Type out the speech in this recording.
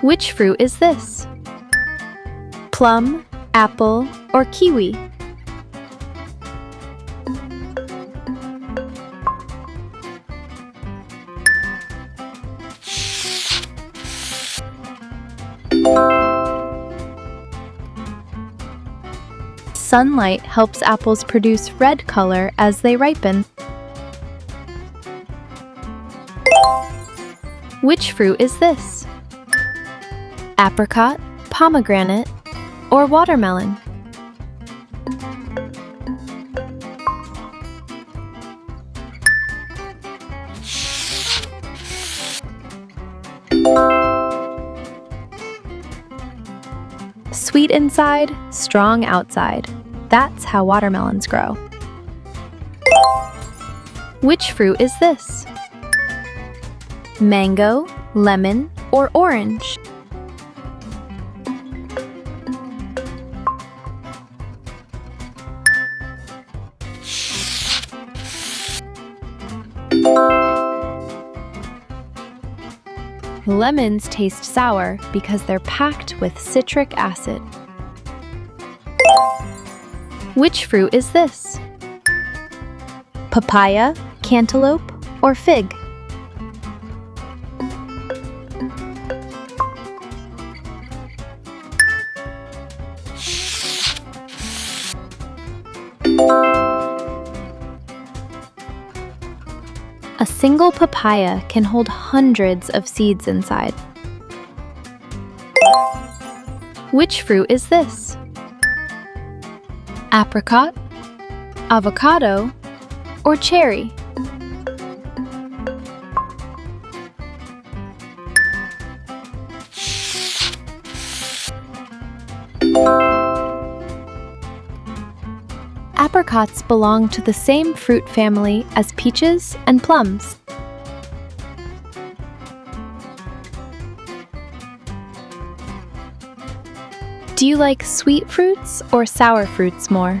Which fruit is this? Plum, apple, or kiwi? Sunlight helps apples produce red color as they ripen. Which fruit is this? Apricot, pomegranate, or watermelon? Sweet inside, strong outside. That's how watermelons grow. Which fruit is this? Mango, lemon, or orange? Lemons taste sour because they're packed with citric acid. Which fruit is this? Papaya, cantaloupe, or fig? A single papaya can hold hundreds of seeds inside. Which fruit is this? Apricot, avocado, or cherry? Apricots belong to the same fruit family as peaches and plums. Do you like sweet fruits or sour fruits more?